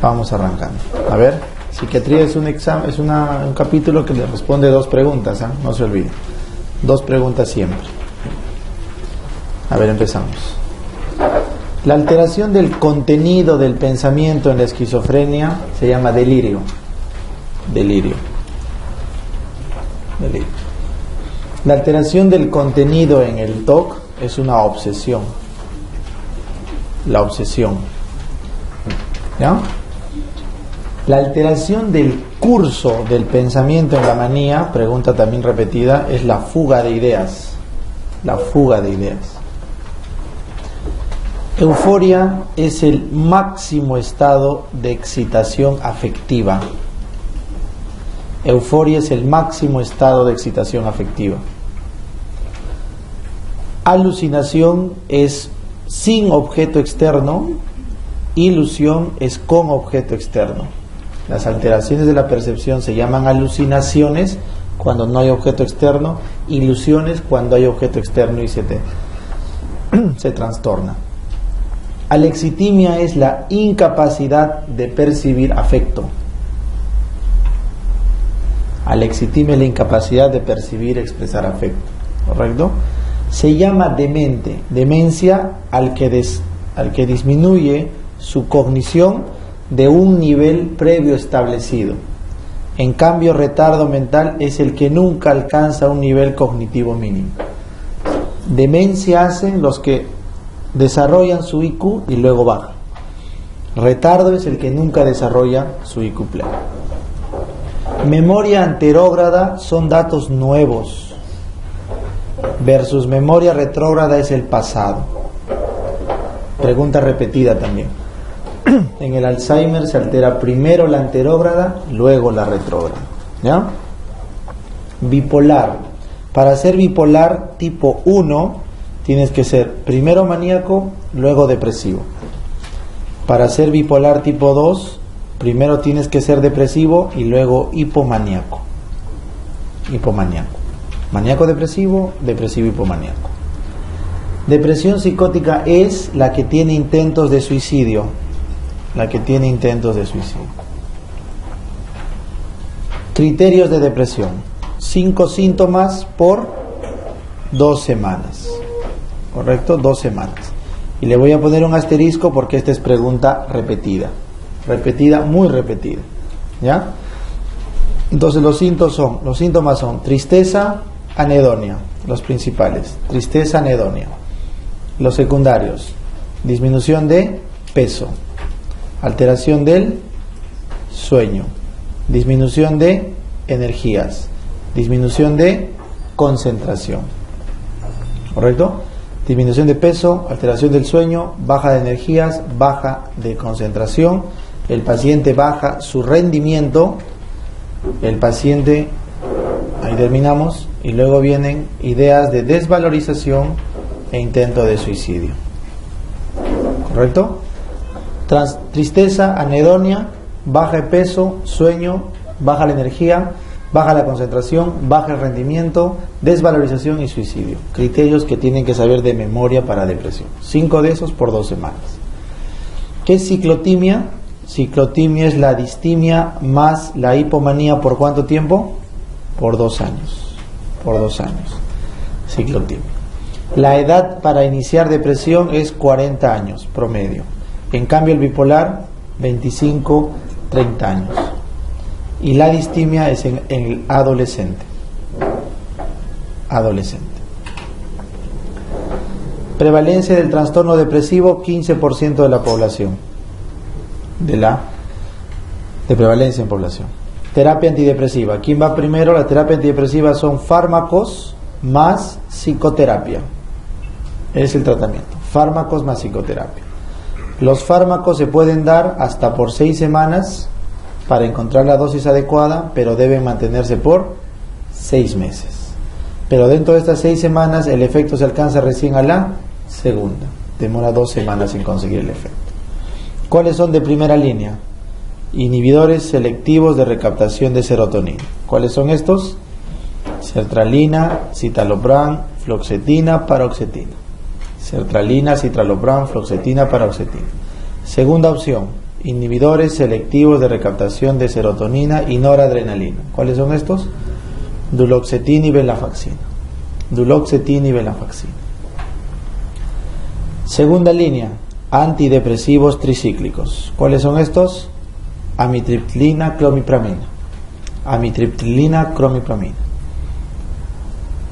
Vamos arrancando. A ver, psiquiatría es un examen, es un capítulo que le responde dos preguntas, no se olvide. Dos preguntas siempre. A ver, empezamos. La alteración del contenido del pensamiento en la esquizofrenia se llama delirio. Delirio. La alteración del contenido en el TOC es una obsesión. La obsesión. ¿Ya? La alteración del curso del pensamiento en la manía, pregunta también repetida, es la fuga de ideas. La fuga de ideas. Euforia es el máximo estado de excitación afectiva. Euforia es el máximo estado de excitación afectiva. Alucinación es sin objeto externo. Ilusión es con objeto externo. Las alteraciones de la percepción se llaman alucinaciones cuando no hay objeto externo, ilusiones cuando hay objeto externo y se trastorna. Alexitimia es la incapacidad de percibir afecto. Alexitimia es la incapacidad de percibir, expresar afecto. ¿Correcto? Se llama demente. Demencia al que disminuye su cognición de un nivel previo establecido. En cambio, retardo mental es el que nunca alcanza un nivel cognitivo mínimo. Demencia hacen los que desarrollan su IQ y luego bajan. Retardo es el que nunca desarrolla su IQ pleno. Memoria anterógrada son datos nuevos versus memoria retrógrada es el pasado. Pregunta repetida también. En el Alzheimer se altera primero la anterógrada, luego la retrógrada. ¿Ya? Bipolar. Para ser bipolar tipo 1 tienes que ser primero maníaco, luego depresivo. Para ser bipolar tipo 2, primero tienes que ser depresivo y luego hipomaníaco. Hipomaníaco. Maníaco depresivo, depresivo hipomaníaco. Depresión psicótica es la que tiene intentos de suicidio. La que tiene intentos de suicidio. Criterios de depresión. 5 síntomas por 2 semanas. ¿Correcto? 2 semanas. Y le voy a poner un asterisco porque esta es pregunta repetida. Repetida, muy repetida. ¿Ya? Entonces los síntomas son tristeza, anedonia. Los principales. Tristeza, anedonia. Los secundarios. Disminución de peso. Alteración del sueño, disminución de energías, disminución de concentración. ¿Correcto? Disminución de peso, alteración del sueño, baja de energías, baja de concentración. El paciente baja su rendimiento. El paciente, ahí terminamos, y luego vienen ideas de desvalorización e intento de suicidio. ¿Correcto? Tristeza, anedonia, baja de peso, sueño, baja la energía, baja la concentración, baja el rendimiento, desvalorización y suicidio. Criterios que tienen que saber de memoria para depresión. 5 de esos por 2 semanas. ¿Qué es ciclotimia? Ciclotimia es la distimia más la hipomanía. ¿Por cuánto tiempo? Por 2 años. Por 2 años. Ciclotimia. La edad para iniciar depresión es 40 años promedio. En cambio el bipolar 25, 30 años. Y la distimia es en el adolescente. Adolescente. Prevalencia del trastorno depresivo 15% de la población. De prevalencia en población. Terapia antidepresiva. ¿Quién va primero? La terapia antidepresiva son fármacos más psicoterapia. Es el tratamiento. Fármacos más psicoterapia. Los fármacos se pueden dar hasta por 6 semanas para encontrar la dosis adecuada, pero deben mantenerse por 6 meses. Pero dentro de estas 6 semanas el efecto se alcanza recién a la segunda. Demora 2 semanas en conseguir el efecto. ¿Cuáles son de primera línea? Inhibidores selectivos de recaptación de serotonina. ¿Cuáles son estos? Sertralina, citalopram, fluoxetina, paroxetina. Sertralina, citalopram, fluoxetina, paroxetina. Segunda opción, inhibidores selectivos de recaptación de serotonina y noradrenalina. ¿Cuáles son estos? Duloxetina y venlafaxina. Duloxetina y venlafaxina. Segunda línea, antidepresivos tricíclicos. ¿Cuáles son estos? Amitriptilina, clomipramina. Amitriptilina, clomipramina.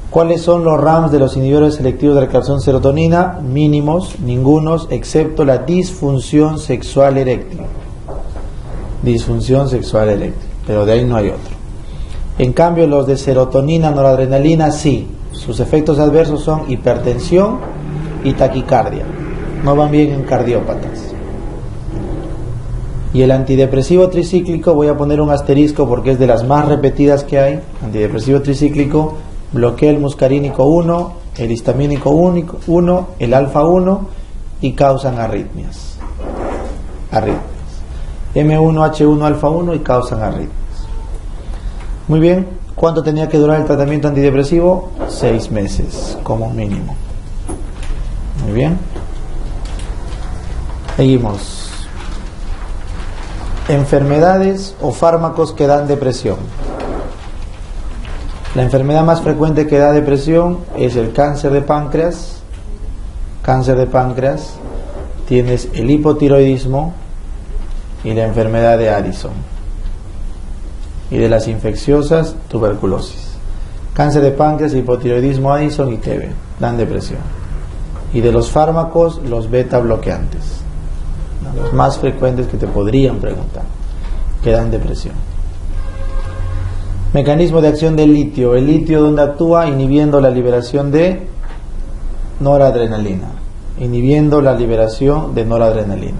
¿Cuáles son los RAMs de los inhibidores selectivos de recaptación de serotonina? Mínimos, ningunos, excepto la disfunción sexual eréctil. Disfunción sexual eréctil, pero de ahí no hay otro. En cambio, los de serotonina, noradrenalina, sí. Sus efectos adversos son hipertensión y taquicardia. No van bien en cardiópatas. Y el antidepresivo tricíclico, voy a poner un asterisco porque es de las más repetidas que hay. Antidepresivo tricíclico, bloquea el muscarínico 1, el histamínico 1, el alfa 1 y causan arritmias. M1, H1, alfa 1 y causan arritmias. Muy bien, ¿cuánto tenía que durar el tratamiento antidepresivo? 6 meses como mínimo. Muy bien. Seguimos. Enfermedades o fármacos que dan depresión. La enfermedad más frecuente que da depresión es el cáncer de páncreas. Cáncer de páncreas. Tienes el hipotiroidismo y la enfermedad de Addison. Y de las infecciosas, tuberculosis. Cáncer de páncreas, hipotiroidismo, Addison y TB dan depresión. Y de los fármacos, los beta bloqueantes. Los más frecuentes que te podrían preguntar, que dan depresión. Mecanismo de acción del litio. El litio, ¿dónde actúa? Inhibiendo la liberación de noradrenalina. Inhibiendo la liberación de noradrenalina.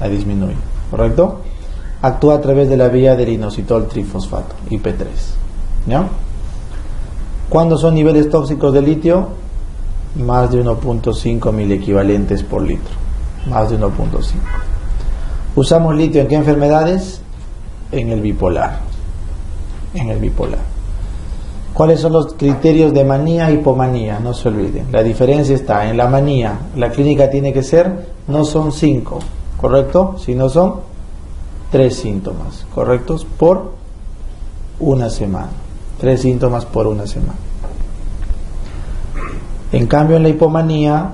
La disminuye, ¿correcto? Actúa a través de la vía del inositol trifosfato, IP3. ¿Ya? ¿Cuándo son niveles tóxicos de litio? Más de 1.5 miliequivalentes por litro. Más de 1.5. ¿Usamos litio en qué enfermedades? En el bipolar. En el bipolar. ¿Cuáles son los criterios de manía e hipomanía? No se olviden. La diferencia está en la manía. La clínica tiene que ser, no son 5, ¿correcto? Sino son 3 síntomas, ¿correctos? Por una semana. 3 síntomas por una semana. En cambio, en la hipomanía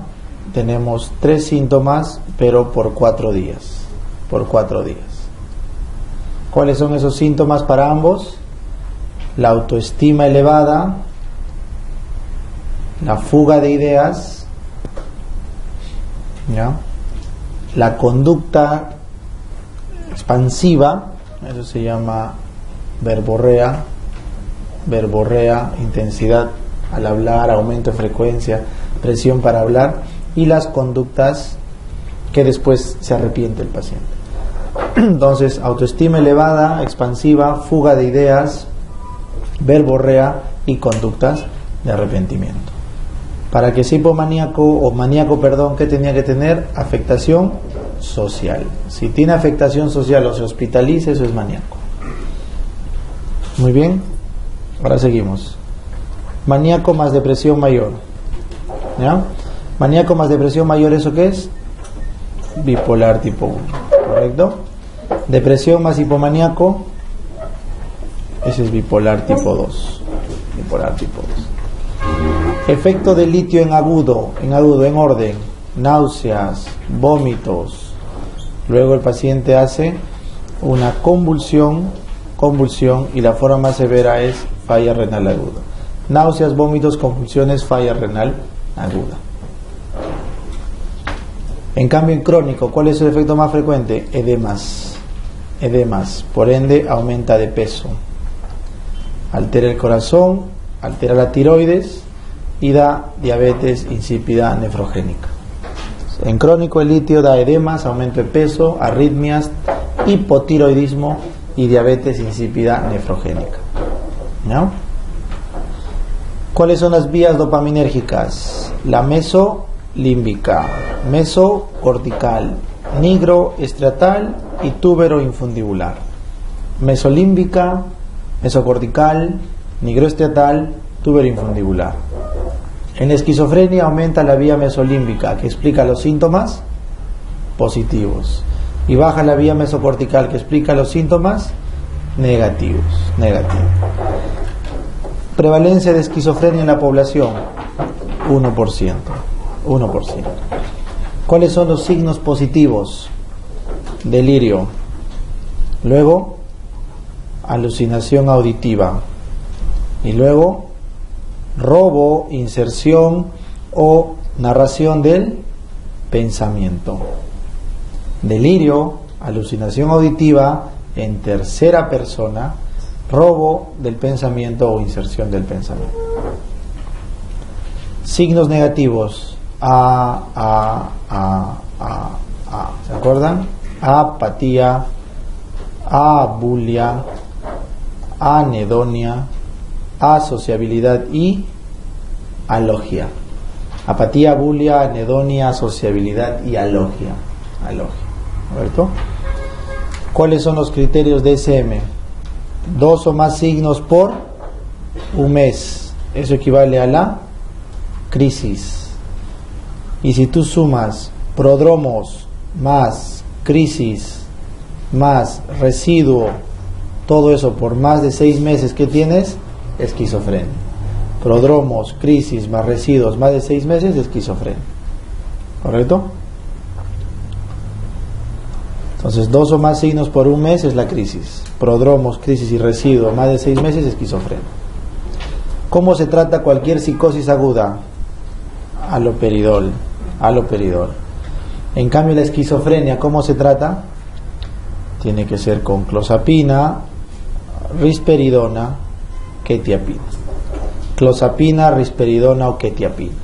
tenemos 3 síntomas, pero por 4 días. Por 4 días. ¿Cuáles son esos síntomas para ambos? La autoestima elevada, la fuga de ideas, ¿ya? La conducta expansiva, eso se llama verborrea, intensidad al hablar, aumento de frecuencia, presión para hablar, y las conductas que después se arrepiente el paciente. Entonces, autoestima elevada, expansiva, fuga de ideas, verborrea y conductas de arrepentimiento. Para que sea hipomaníaco o maníaco, ¿qué tenía que tener? Afectación social. Si tiene afectación social o se hospitaliza, eso es maníaco. Muy bien, ahora seguimos. Maníaco más depresión mayor. ¿Ya? Maníaco más depresión mayor, ¿eso qué es? Bipolar tipo 1, ¿correcto? Depresión más hipomaníaco, ese es bipolar tipo 2. Bipolar tipo 2. Efecto de litio en agudo, en orden, náuseas, vómitos. Luego el paciente hace una convulsión, y la forma más severa es falla renal aguda. Náuseas, vómitos, convulsiones, falla renal aguda. En cambio, en crónico, ¿cuál es el efecto más frecuente? Edemas. Por ende, aumenta de peso. Altera el corazón, altera la tiroides y da diabetes insípida nefrogénica. En crónico, el litio da edemas, aumento de peso, arritmias, hipotiroidismo y diabetes insípida nefrogénica. ¿No? ¿Cuáles son las vías dopaminérgicas? La mesolímbica, mesocortical, nigroestriatal y tuberoinfundibular. Mesolímbica, mesocortical, nigroestriatal, tuberoinfundibular. En la esquizofrenia aumenta la vía mesolímbica, que explica los síntomas positivos. y baja la vía mesocortical que explica los síntomas negativos. Prevalencia de esquizofrenia en la población, 1%. ¿Cuáles son los signos positivos? Delirio, luego alucinación auditiva y luego robo, inserción o narración del pensamiento. Delirio, alucinación auditiva en tercera persona, robo del pensamiento o inserción del pensamiento. Signos negativos: ¿se acuerdan? Apatía, abulia, anedonia, asociabilidad y alogia. Apatía, abulia, anedonia, asociabilidad y alogia. ¿Correcto? ¿Cuáles son los criterios de SM? 2 o más signos por un mes. Eso equivale a la crisis. Y si tú sumas prodromos más crisis más residuo, todo eso por más de 6 meses, que tienes esquizofrenia. Prodromos, crisis más residuos más de 6 meses, esquizofrenia. ¿Correcto? Entonces 2 o más signos por un mes es la crisis. Prodromos, crisis y residuos más de 6 meses, esquizofrenia. ¿Cómo se trata cualquier psicosis aguda? Haloperidol. En cambio la esquizofrenia, ¿cómo se trata? Tiene que ser con clozapina, risperidona, quetiapina. Clozapina, risperidona o quetiapina.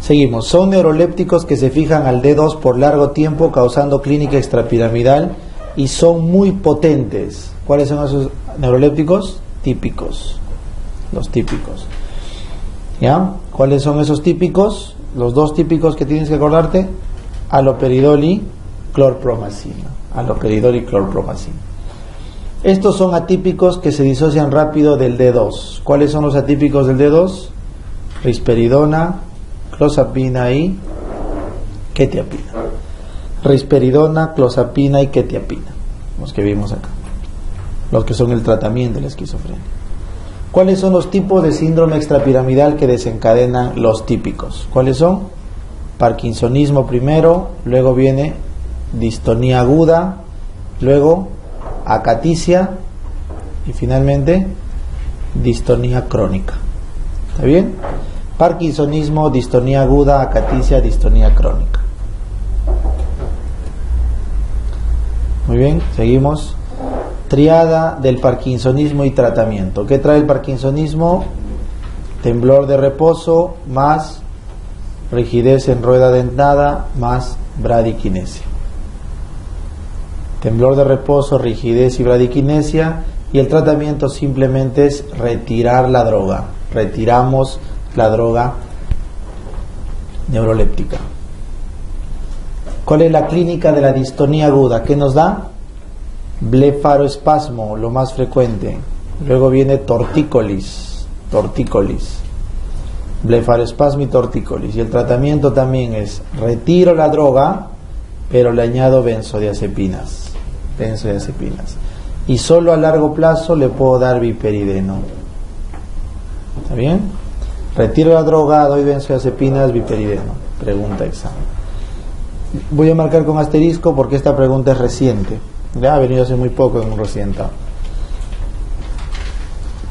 Seguimos. Son neurolépticos que se fijan al D2 por largo tiempo, causando clínica extrapiramidal, y son muy potentes. ¿Cuáles son esos neurolépticos? Típicos. Los típicos. ¿Ya? ¿Cuáles son esos típicos? Los 2 típicos que tienes que acordarte: haloperidol y clorpromacina. Estos son atípicos que se disocian rápido del D2. ¿Cuáles son los atípicos del D2? Risperidona, clozapina y quetiapina. Risperidona, clozapina y quetiapina. Los que vimos acá. Los que son el tratamiento de la esquizofrenia. ¿Cuáles son los tipos de síndrome extrapiramidal que desencadenan los típicos? ¿Cuáles son? Parkinsonismo primero, luego viene distonía aguda, luego acaticia y finalmente distonía crónica. ¿Está bien? Parkinsonismo, distonía aguda, acaticia, distonía crónica. Muy bien, seguimos. Triada del parkinsonismo y tratamiento. ¿Qué trae el parkinsonismo? Temblor de reposo más rigidez en rueda dentada más bradiquinesia. Temblor de reposo, rigidez y bradiquinesia. Y el tratamiento simplemente es retirar la droga. Retiramos la droga neuroléptica. ¿Cuál es la clínica de la distonía aguda? ¿Qué nos da? Blefaroespasmo, lo más frecuente. Luego viene tortícolis. Blefaroespasmo y tortícolis. Y el tratamiento también es: retiro la droga, pero le añado benzodiazepinas. Y solo a largo plazo le puedo dar viperideno. ¿Está bien? Retiro la droga, doy benzodiazepinas, viperideno. Pregunta examen. Voy a marcar con asterisco porque esta pregunta es reciente. Ya ha venido hace muy poco en un reciente.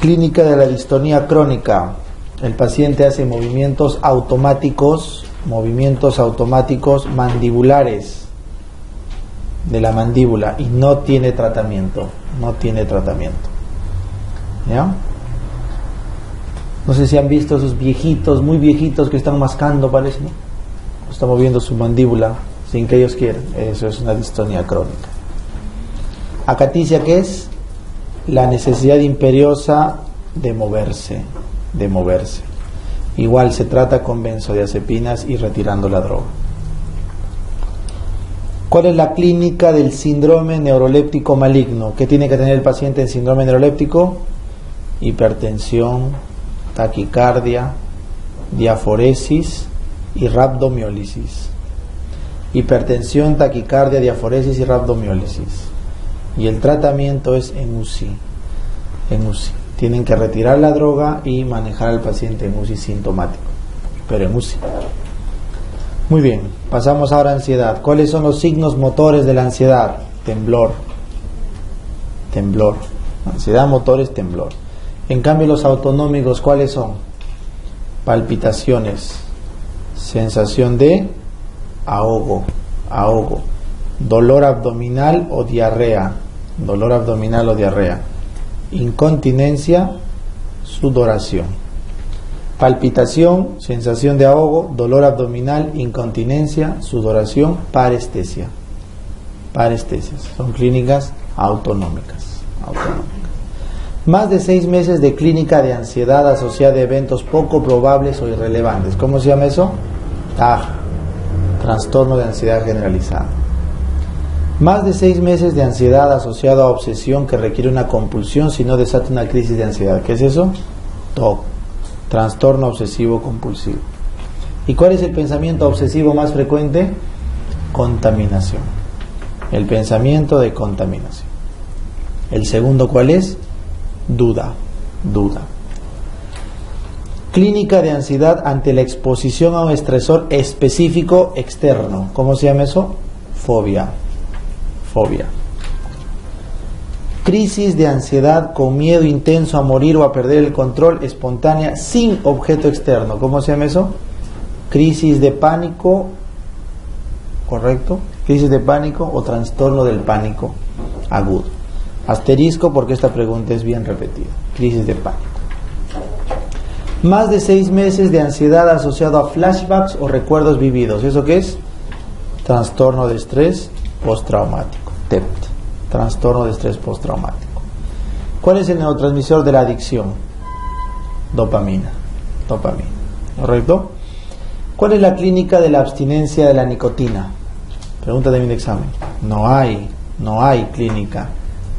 Clínica de la distonía crónica. El paciente hace movimientos automáticos mandibulares de la mandíbula y no tiene tratamiento. ¿Ya? No sé si han visto esos viejitos, muy viejitos, que están mascando, parece, ¿no? Está moviendo su mandíbula sin que ellos quieran. Eso es una distonía crónica. Acaticia, ¿qué es? La necesidad imperiosa de moverse. Igual se trata con benzodiazepinas y retirando la droga. ¿Cuál es la clínica del síndrome neuroléptico maligno? ¿Qué tiene que tener el paciente en síndrome neuroléptico? Hipertensión, taquicardia, diaforesis y rhabdomiólisis. hipertensión, taquicardia, diaforesis y rhabdomiólisis. Y el tratamiento es en UCI. En UCI. Tienen que retirar la droga y manejar al paciente en UCI sintomático, pero en UCI. Muy bien, pasamos ahora a ansiedad. ¿Cuáles son los signos motores de la ansiedad? Temblor. Temblor. Ansiedad motor es temblor. En cambio, los autonómicos, ¿cuáles son? Palpitaciones, sensación de ahogo, dolor abdominal o diarrea, incontinencia, sudoración. Palpitación, sensación de ahogo, dolor abdominal, incontinencia, sudoración, parestesia. Parestesias, son clínicas autonómicas. Más de 6 meses de clínica de ansiedad asociada a eventos poco probables o irrelevantes. ¿Cómo se llama eso? TAG, trastorno de ansiedad generalizada. Más de 6 meses de ansiedad asociado a obsesión que requiere una compulsión si no desata una crisis de ansiedad. ¿Qué es eso? TOC, trastorno obsesivo compulsivo. ¿Y cuál es el pensamiento obsesivo más frecuente? Contaminación. El pensamiento de contaminación. El segundo, ¿cuál es? Duda. Clínica de ansiedad ante la exposición a un estresor específico externo. ¿Cómo se llama eso? Fobia. Crisis de ansiedad con miedo intenso a morir o a perder el control, espontánea, sin objeto externo. ¿Cómo se llama eso? Crisis de pánico, ¿correcto? Crisis de pánico o trastorno del pánico agudo. Asterisco porque esta pregunta es bien repetida. Crisis de pánico. Más de 6 meses de ansiedad asociado a flashbacks o recuerdos vividos. ¿Eso qué es? Trastorno de estrés postraumático. TEPT. Trastorno de estrés postraumático. ¿Cuál es el neurotransmisor de la adicción? Dopamina. ¿Correcto? ¿Cuál es la clínica de la abstinencia de la nicotina? Pregunta de mi examen. No hay clínica.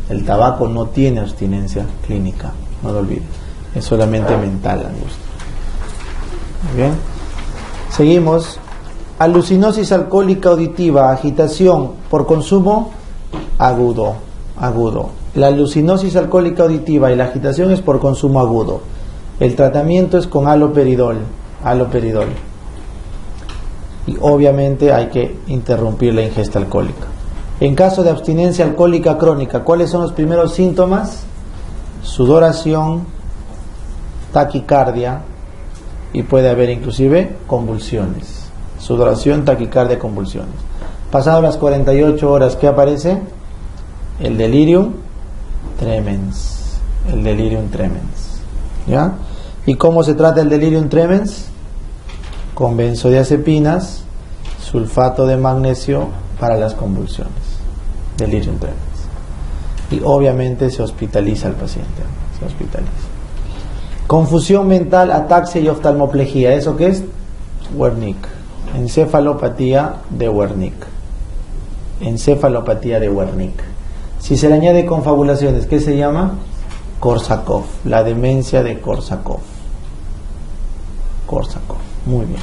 El tabaco no tiene abstinencia clínica. No lo olvides. Es solamente mental la angustia. Muy bien. Seguimos. Alucinosis alcohólica auditiva, agitación por consumo agudo. La alucinosis alcohólica auditiva y la agitación es por consumo agudo. El tratamiento es con haloperidol. Y obviamente hay que interrumpir la ingesta alcohólica. En caso de abstinencia alcohólica crónica, ¿cuáles son los primeros síntomas? Sudoración, taquicardia y puede haber inclusive convulsiones. Sudoración, taquicardia, convulsiones. Pasado las 48 horas, ¿qué aparece? El delirium tremens. ¿Ya? ¿Y cómo se trata el delirium tremens? Con benzodiazepinas, sulfato de magnesio para las convulsiones. Delirium tremens. Y obviamente se hospitaliza al paciente. Confusión mental, ataxia y oftalmoplejía. ¿Eso qué es? Wernicke. Encefalopatía de Wernicke. Si se le añade confabulaciones, ¿qué se llama? Korsakoff. La demencia de Korsakoff. Muy bien.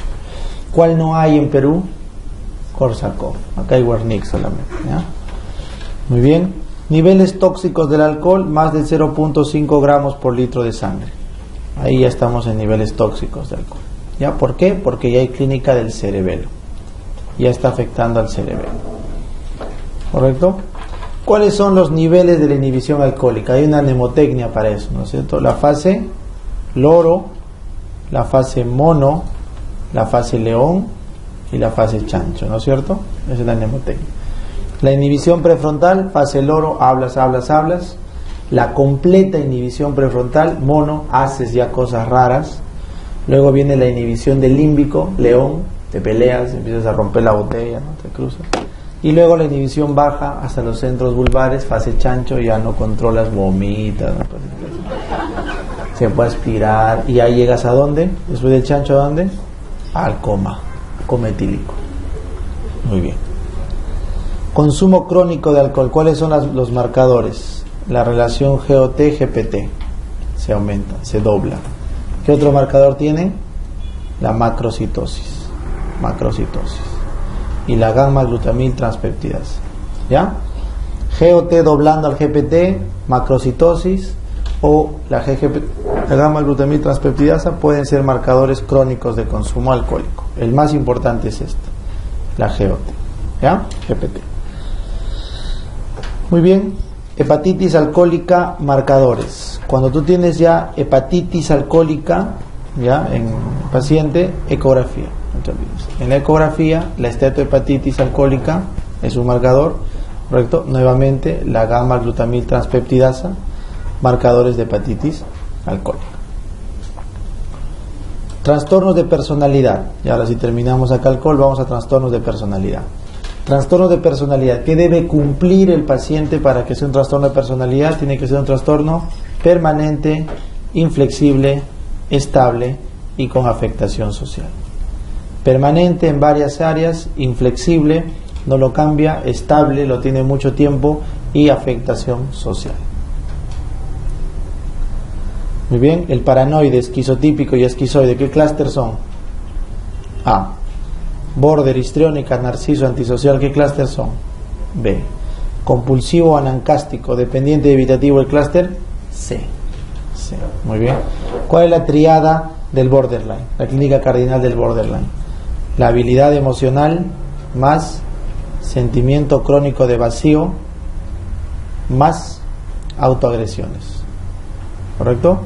¿Cuál no hay en Perú? Korsakoff. Acá hay Wernicke solamente. ¿Ya? Muy bien. Niveles tóxicos del alcohol, más de 0.5 gramos por litro de sangre. Ahí ya estamos en niveles tóxicos de alcohol. ¿Ya? ¿Por qué? Porque ya hay clínica del cerebelo. Ya está afectando al cerebelo. ¿Correcto? ¿Cuáles son los niveles de la inhibición alcohólica? Hay una mnemotecnia para eso, ¿no es cierto? La fase loro, la fase mono, la fase león y la fase chancho, ¿no es cierto? Esa es la mnemotecnia. La inhibición prefrontal, fase loro, hablas. La completa inhibición prefrontal, mono, haces ya cosas raras. Luego viene la inhibición del límbico, león, te peleas, empiezas a romper la botella, ¿no? Te cruzas. Y luego la inhibición baja hasta los centros vulvares, fase chancho, ya no controlas, vomitas, ¿no? Se puede aspirar y ahí llegas a ¿dónde? Después del chancho, ¿a dónde? Al coma etílico. Muy bien. Consumo crónico de alcohol. ¿Cuáles son los marcadores? La relación GOT-GPT se aumenta, se dobla. ¿Qué otro marcador tiene? La macrocitosis. y la gamma glutamil transpeptidasa. ¿Ya? GOT doblando al GPT, macrocitosis o la gamma glutamil transpeptidasa pueden ser marcadores crónicos de consumo alcohólico. El más importante es este, la GOT. ¿Ya? GPT. Muy bien. Hepatitis alcohólica, marcadores. Cuando tú tienes ya hepatitis alcohólica, ya en paciente, ecografía. No te olvides. En la ecografía, la esteatohepatitis alcohólica es un marcador, ¿correcto? Nuevamente, la gamma glutamil transpeptidasa, marcadores de hepatitis alcohólica. Trastornos de personalidad. Y ahora si terminamos acá alcohol, vamos a trastornos de personalidad. Trastorno de personalidad. ¿Qué debe cumplir el paciente para que sea un trastorno de personalidad? Tiene que ser un trastorno permanente, inflexible, estable y con afectación social. Permanente en varias áreas, inflexible, no lo cambia, estable, lo tiene mucho tiempo y afectación social. Muy bien, el paranoide, esquizotípico y esquizoide, ¿qué clúster son? A. Border, histriónica, narciso, antisocial, ¿qué clúster son? B. Compulsivo, anancástico, dependiente, evitativo, el clúster C. C. Muy bien. ¿Cuál es la triada del borderline? La clínica cardinal del borderline. La habilidad emocional más sentimiento crónico de vacío más autoagresiones. ¿Correcto?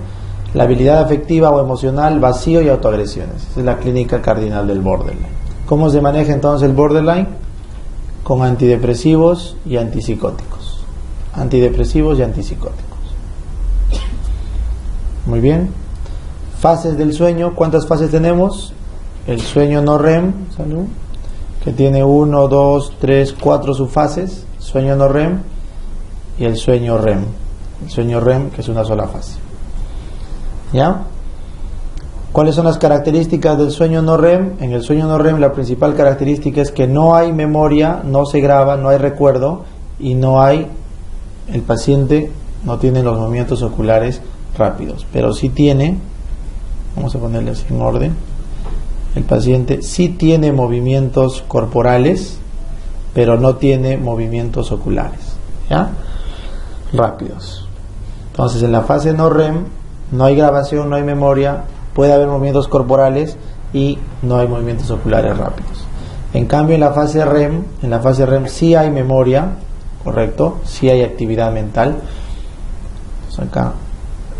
La habilidad afectiva o emocional, vacío y autoagresiones. Esa es la clínica cardinal del borderline. ¿Cómo se maneja entonces el borderline? Con antidepresivos y antipsicóticos. Antidepresivos y antipsicóticos. Muy bien. Fases del sueño. ¿Cuántas fases tenemos? El sueño no REM, salud, que tiene 1, 2, 3, 4 subfases. Sueño no REM y el sueño REM. El sueño REM, que es una sola fase. ¿Ya? ¿Cuáles son las características del sueño no REM? En el sueño no REM la principal característica es que no hay memoria, no se graba, no hay recuerdo y no hay, el paciente no tiene los movimientos oculares rápidos, pero sí tiene, vamos a ponerle así en orden, el paciente sí tiene movimientos corporales, pero no tiene movimientos oculares, ¿ya? Rápidos. Entonces en la fase no REM no hay grabación, no hay memoria, puede haber movimientos corporales y no hay movimientos oculares rápidos. En cambio en la fase REM sí hay memoria, correcto, sí hay actividad mental. Entonces acá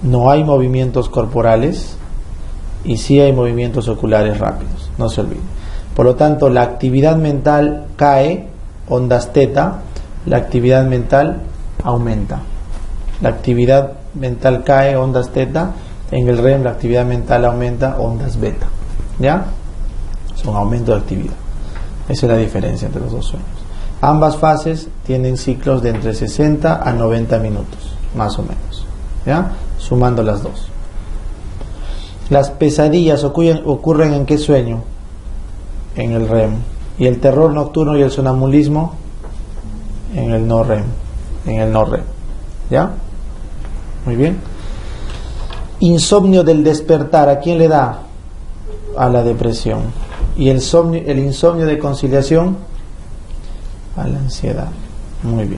no hay movimientos corporales y sí hay movimientos oculares rápidos, no se olviden. Por lo tanto, la actividad mental cae, ondas teta, la actividad mental aumenta. La actividad mental cae, ondas teta. En el REM la actividad mental aumenta, ondas beta. ¿Ya? Es un aumento de actividad. Esa es la diferencia entre los dos sueños. Ambas fases tienen ciclos de entre 60 a 90 minutos, más o menos. ¿Ya? Sumando las dos. Las pesadillas ocurren ¿en qué sueño? En el REM. Y el terror nocturno y el sonambulismo en el no REM. En el no REM. ¿Ya? Muy bien. Insomnio del despertar, ¿a quién le da? A la depresión. Y el insomnio de conciliación, a la ansiedad. Muy bien.